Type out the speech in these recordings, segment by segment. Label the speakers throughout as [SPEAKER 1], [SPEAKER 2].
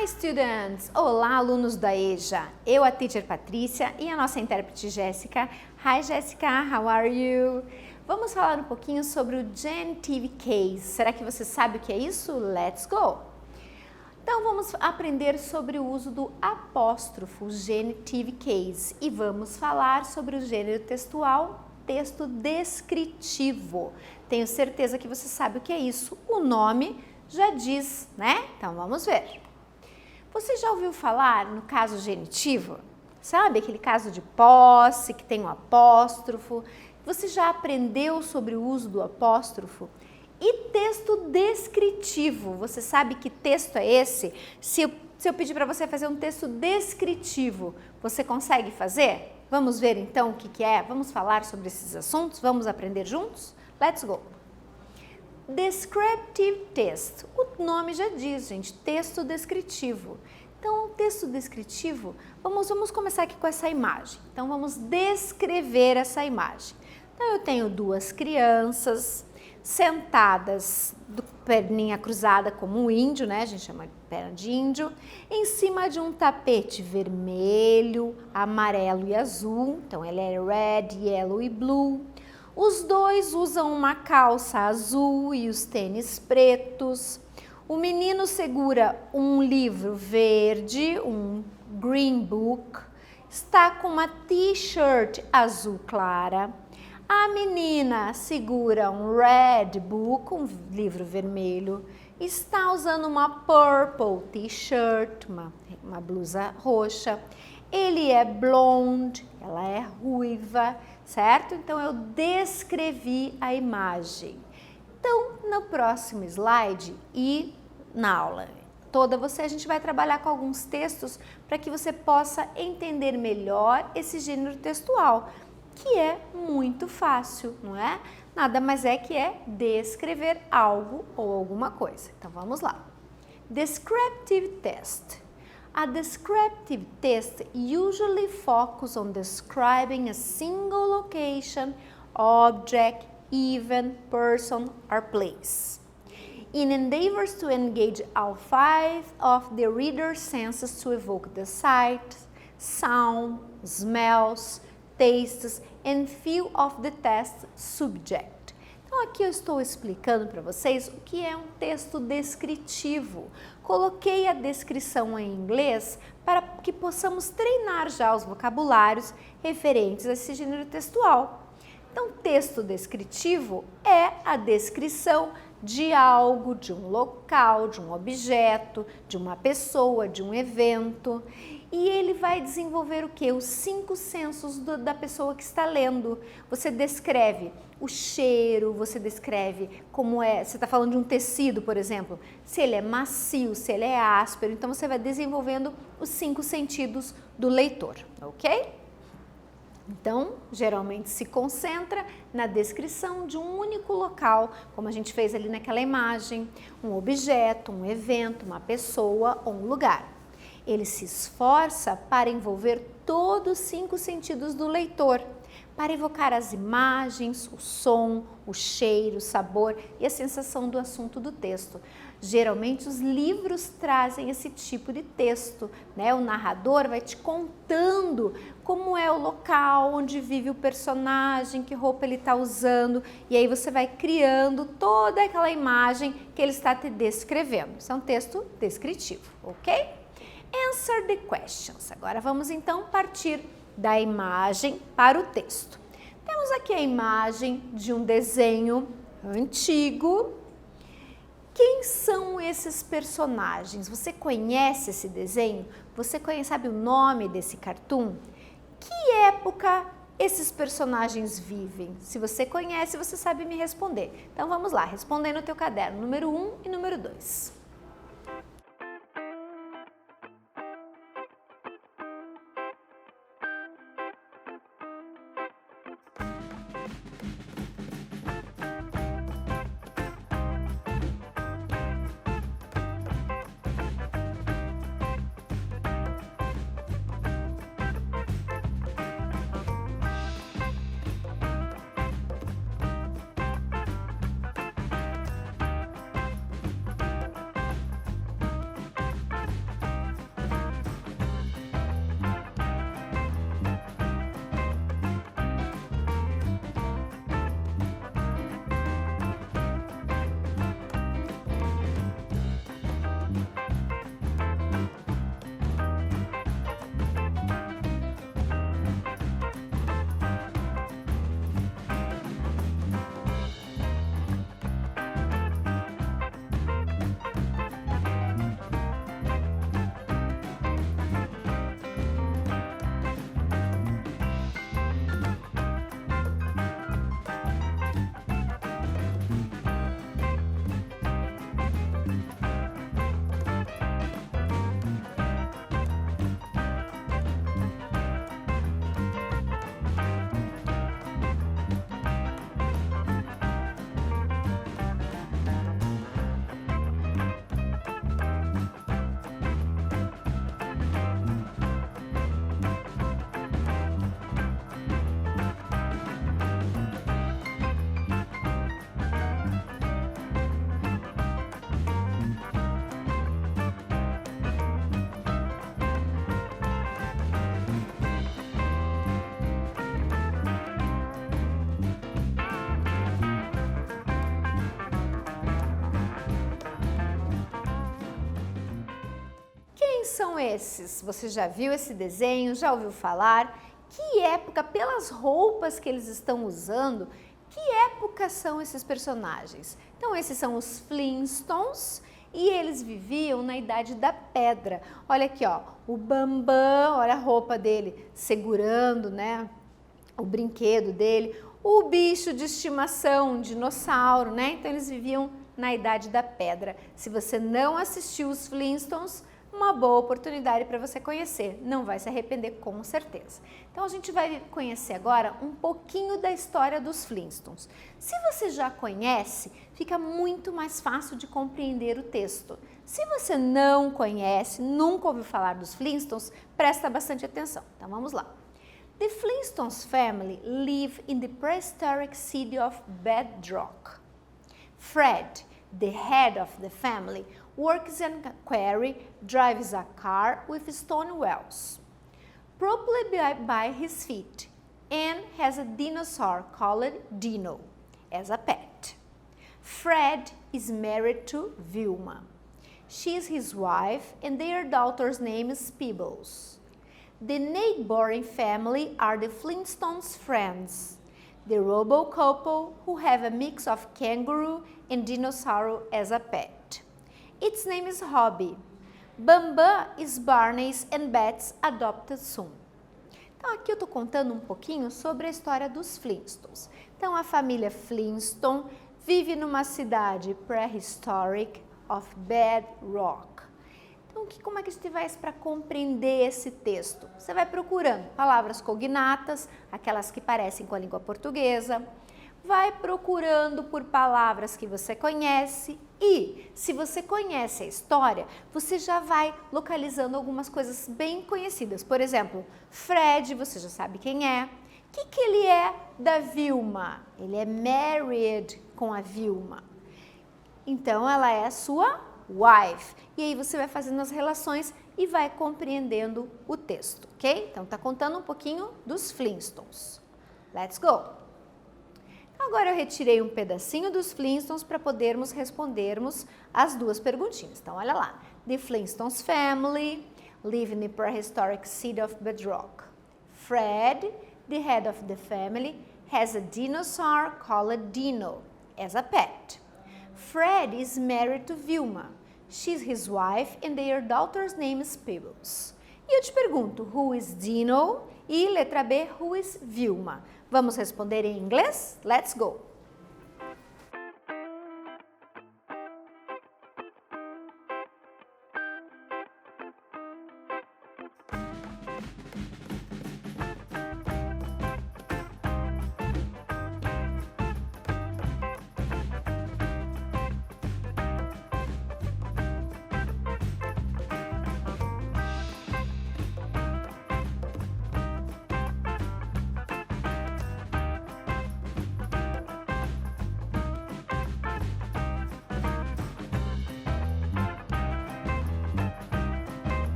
[SPEAKER 1] Hi students! Olá alunos da EJA! Eu, a teacher Patrícia e a nossa intérprete Jéssica. Hi Jéssica, how are you? Vamos falar um pouquinho sobre o genitive case. Será que você sabe o que é isso? Let's go! Então vamos aprender sobre o uso do apóstrofo, genitive case, e vamos falar sobre o gênero textual, texto descritivo. Tenho certeza que você sabe o que é isso. O nome já diz, né? Então vamos ver. Você já ouviu falar no caso genitivo? Sabe aquele caso de posse que tem um apóstrofo? Você já aprendeu sobre o uso do apóstrofo? E texto descritivo, você sabe que texto é esse? Se eu pedir para você fazer um texto descritivo, você consegue fazer? Vamos ver então o que é? Vamos falar sobre esses assuntos? Vamos aprender juntos? Let's go! Descriptive text. O nome já diz, gente, texto descritivo. Então, o texto descritivo, vamos começar aqui com essa imagem. Então, vamos descrever essa imagem. Então, eu tenho duas crianças sentadas, perninha cruzada como um índio, né? A gente chama de perna de índio, em cima de um tapete vermelho, amarelo e azul. Então, ele é red, yellow e blue. Os dois usam uma calça azul e os tênis pretos. O menino segura um livro verde, um green book. Está com uma t-shirt azul clara. A menina segura um red book, um livro vermelho. Está usando uma purple t-shirt, uma blusa roxa. Ele é blonde, ela é ruiva, certo? Então, eu descrevi a imagem. Então, no próximo slide e na aula toda a gente vai trabalhar com alguns textos para que você possa entender melhor esse gênero textual, que é muito fácil, não é? Nada mais é que descrever algo ou alguma coisa. Então, vamos lá. Descriptive text. A descriptive text usually focuses on describing a single location, object, event, person, or place. In endeavors to engage all five of the reader's senses to evoke the sight, sound, smells, tastes, and feel of the text subject. Então, aqui eu estou explicando para vocês o que é um texto descritivo. Coloquei a descrição em inglês para que possamos treinar já os vocabulários referentes a esse gênero textual. Então, texto descritivo é a descrição de algo, de um local, de um objeto, de uma pessoa, de um evento. E ele vai desenvolver o quê? Os 5 sensos da pessoa que está lendo. Você descreve o cheiro, você descreve como é, você está falando de um tecido, por exemplo, se ele é macio, se ele é áspero, então você vai desenvolvendo os 5 sentidos do leitor, ok? Então, geralmente se concentra na descrição de um único local, como a gente fez ali naquela imagem, um objeto, um evento, uma pessoa ou um lugar. Ele se esforça para envolver todos os 5 sentidos do leitor, para evocar as imagens, o som, o cheiro, o sabor e a sensação do assunto do texto. Geralmente os livros trazem esse tipo de texto, né? O narrador vai te contando como é o local, onde vive o personagem, que roupa ele está usando, e aí você vai criando toda aquela imagem que ele está te descrevendo. Isso é um texto descritivo, ok? Answer the questions. Agora vamos então partir da imagem para o texto. Temos aqui a imagem de um desenho antigo. Quem são esses personagens? Você conhece esse desenho? Você sabe o nome desse cartoon? Que época esses personagens vivem? Se você conhece, você sabe me responder. Então vamos lá, respondendo no teu caderno, número 1 e número 2. são esses? Você já viu esse desenho? Já ouviu falar? Que época, pelas roupas que eles estão usando, que época são esses personagens? Então, esses são os Flintstones e eles viviam na Idade da Pedra. Olha aqui, ó, o Bambam, olha a roupa dele segurando, né, o brinquedo dele, o bicho de estimação, um dinossauro, né? Então, eles viviam na Idade da Pedra. Se você não assistiu os Flintstones, uma boa oportunidade para você conhecer, não vai se arrepender com certeza. Então a gente vai conhecer agora um pouquinho da história dos Flintstones. Se você já conhece, fica muito mais fácil de compreender o texto. Se você não conhece, nunca ouviu falar dos Flintstones, presta bastante atenção. Então vamos lá. The Flintstones family live in the prehistoric city of Bedrock. Fred, the head of the family, works in a quarry, drives a car with stone wheels, probably by his feet, and has a dinosaur called Dino as a pet. Fred is married to Vilma. She is his wife and their daughter's name is Peebles. The neighboring family are the Flintstones' friends, the robo couple who have a mix of kangaroo and dinosaur as a pet. Its name is Hobby. Bambam is Barney's and Bet's adopted son. Então aqui eu estou contando um pouquinho sobre a história dos Flintstones. Então a família Flintstone vive numa cidade prehistoric of Bedrock. Então como é que a gente faz para compreender esse texto? Você vai procurando palavras cognatas, aquelas que parecem com a língua portuguesa, vai procurando por palavras que você conhece e, se você conhece a história, você já vai localizando algumas coisas bem conhecidas. Por exemplo, Fred, você já sabe quem é. O que ele é da Vilma? Ele é married com a Vilma. Então, ela é a sua wife. E aí você vai fazendo as relações e vai compreendendo o texto, ok? Então, tá contando um pouquinho dos Flintstones. Let's go! Agora eu retirei um pedacinho dos Flintstones para podermos respondermos as duas perguntinhas. Então, olha lá. The Flintstones family live in the prehistoric city of Bedrock. Fred, the head of the family, has a dinosaur called Dino as a pet. Fred is married to Vilma. She's his wife and their daughter's name is Peebles. E eu te pergunto, who is Dino? E letra B, who is Vilma? Vamos responder em inglês? Let's go!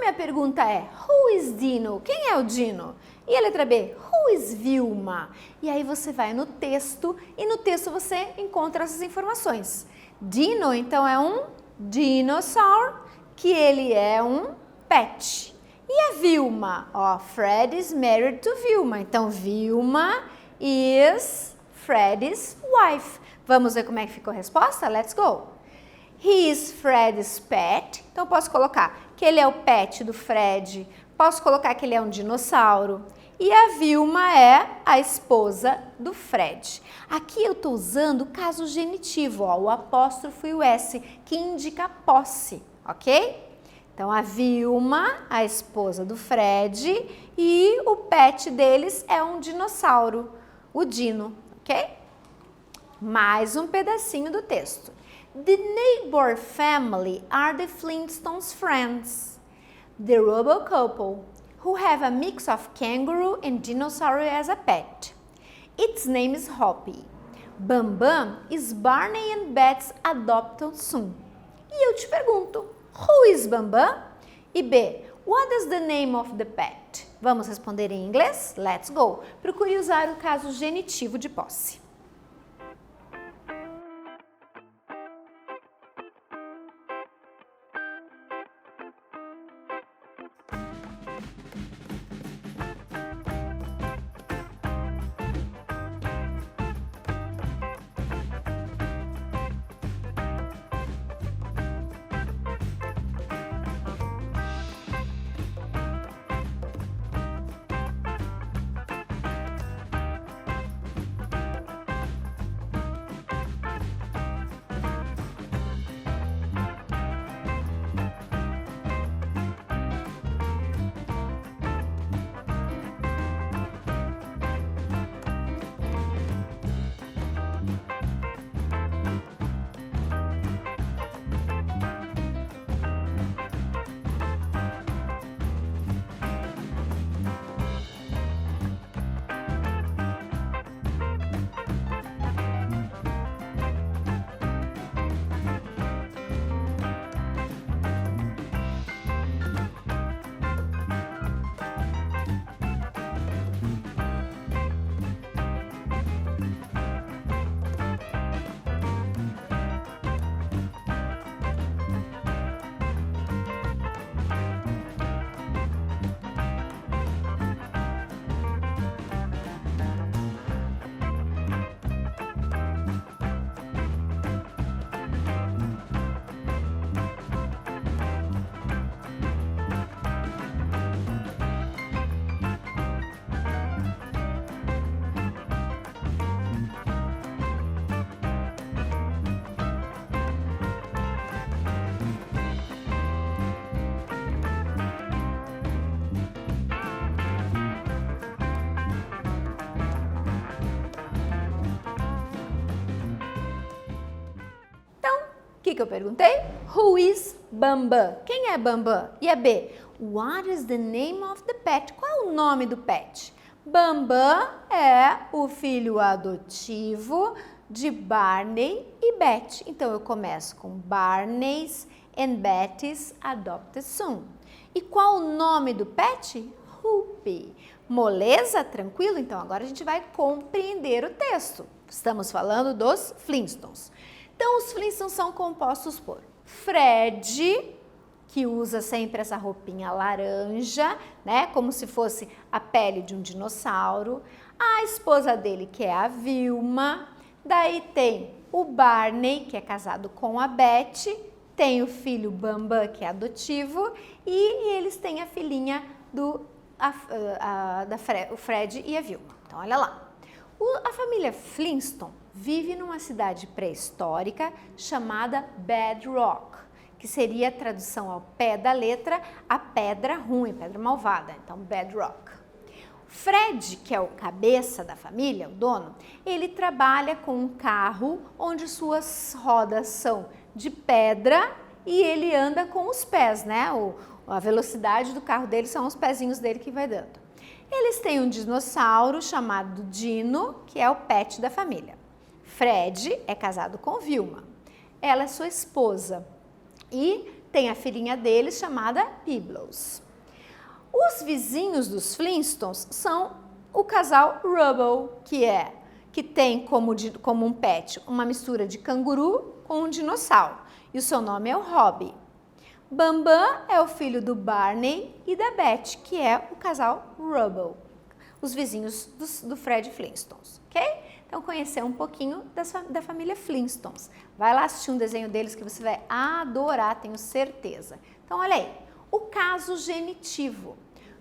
[SPEAKER 1] minha pergunta é, who is Dino? Quem é o Dino? E a letra B, who is Vilma? E aí você vai no texto e no texto você encontra essas informações. Dino, então, é um dinosaur, que ele é um pet. E a Vilma? Ó, Fred is married to Vilma. Então, Vilma is Fred's wife. Vamos ver como é que ficou a resposta? Let's go! He is Fred's pet. Então, eu posso colocar que ele é o pet do Fred. Posso colocar que ele é um dinossauro. E a Vilma é a esposa do Fred. Aqui eu estou usando o caso genitivo, ó, o apóstrofo e o S, que indica posse, ok? Então, a Vilma, a esposa do Fred, e o pet deles é um dinossauro, o Dino, ok? Mais um pedacinho do texto. The neighbor family are the Flintstones friends. The Robo couple, who have a mix of kangaroo and dinosaur as a pet. Its name is Hoppy. Bam Bam is Barney and Bet's adopted son. E eu te pergunto, who is Bam Bam? E B, what is the name of the pet? Vamos responder em inglês? Let's go! Procure usar o caso genitivo de posse. O que eu perguntei? Who is Bambam? Quem é Bambam? E a B, what is the name of the pet? Qual é o nome do pet? Bambam é o filho adotivo de Barney e Betty. Então, eu começo com Barney's and Betty's adopted son. E qual o nome do pet? Hoopy. Moleza? Tranquilo? Então, agora a gente vai compreender o texto. Estamos falando dos Flintstones. Então, os Flintstones são compostos por Fred, que usa sempre essa roupinha laranja, né? Como se fosse a pele de um dinossauro. A esposa dele, que é a Vilma. Daí tem o Barney, que é casado com a Betty. Tem o filho Bambam, que é adotivo. E eles têm a filhinha do o Fred e a Vilma. Então, olha lá. A família Flintstone vive numa cidade pré-histórica chamada Bedrock, que seria a tradução ao pé da letra, a pedra ruim, pedra malvada. Então, Bedrock. Fred, que é o cabeça da família, o dono, ele trabalha com um carro onde suas rodas são de pedra e ele anda com os pés, né? A velocidade do carro dele são os pezinhos dele que vai dando. Eles têm um dinossauro chamado Dino, que é o pet da família. Fred é casado com Vilma. Ela é sua esposa. E tem a filhinha deles chamada Pebbles. Os vizinhos dos Flintstones são o casal Rubble, que tem como um pet uma mistura de canguru com um dinossauro. E o seu nome é o Robbie. Bambam é o filho do Barney e da Beth, que é o casal Rubble, os vizinhos do Fred Flintstones, ok? Então, conhecer um pouquinho da família Flintstones. Vai lá assistir um desenho deles que você vai adorar, tenho certeza. Então, olha aí, o caso genitivo.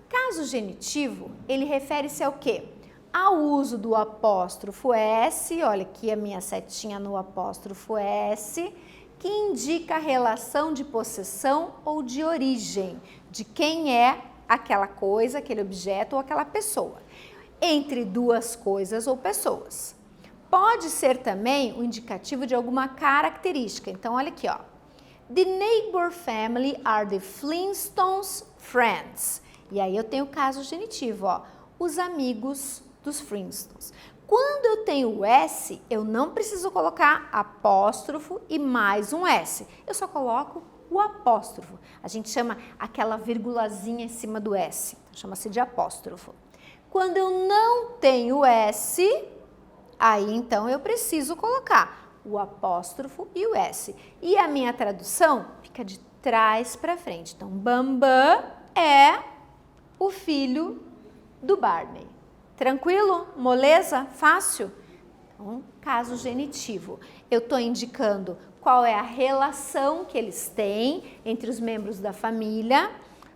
[SPEAKER 1] O caso genitivo, ele refere-se ao quê? Ao uso do apóstrofo S, olha aqui a minha setinha no apóstrofo S, que indica a relação de possessão ou de origem, de quem é aquela coisa, aquele objeto ou aquela pessoa, entre duas coisas ou pessoas. Pode ser também o indicativo de alguma característica. Então, olha aqui, ó. The neighbor family are the Flintstones friends. E aí eu tenho o caso genitivo, ó. Os amigos dos Flintstones. Quando eu tenho o S, eu não preciso colocar apóstrofo e mais um S. Eu só coloco o apóstrofo. A gente chama aquela virgulazinha em cima do S. Chama-se de apóstrofo. Quando eu não tenho S, aí então eu preciso colocar o apóstrofo e o S. E a minha tradução fica de trás para frente. Então, Bambam é o filho do Barney. Tranquilo? Moleza? Fácil? Então, caso genitivo. Eu estou indicando qual é a relação que eles têm entre os membros da família.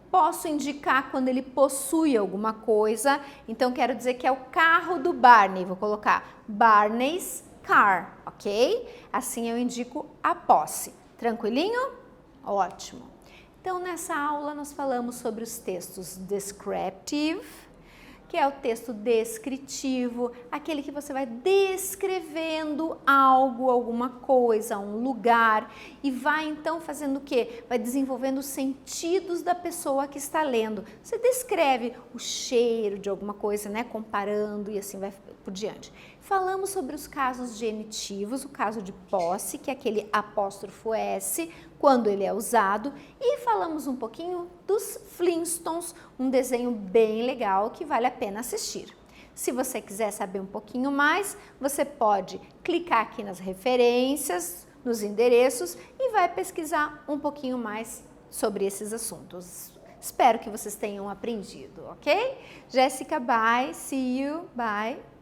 [SPEAKER 1] Posso indicar quando ele possui alguma coisa. Então, quero dizer que é o carro do Barney. Vou colocar Barney's car, ok? Assim eu indico a posse. Tranquilinho? Ótimo. Então, nessa aula nós falamos sobre os textos descriptive, que é o texto descritivo, aquele que você vai descrevendo algo, alguma coisa, um lugar, e vai então fazendo o quê? Vai desenvolvendo os sentidos da pessoa que está lendo. Você descreve o cheiro de alguma coisa, né? Comparando e assim vai por diante. Falamos sobre os casos genitivos, o caso de posse, que é aquele apóstrofo S, quando ele é usado, e falamos um pouquinho dos Flintstones, um desenho bem legal que vale a pena assistir. Se você quiser saber um pouquinho mais, você pode clicar aqui nas referências, nos endereços e vai pesquisar um pouquinho mais sobre esses assuntos. Espero que vocês tenham aprendido, ok? Jéssica, bye, see you, bye.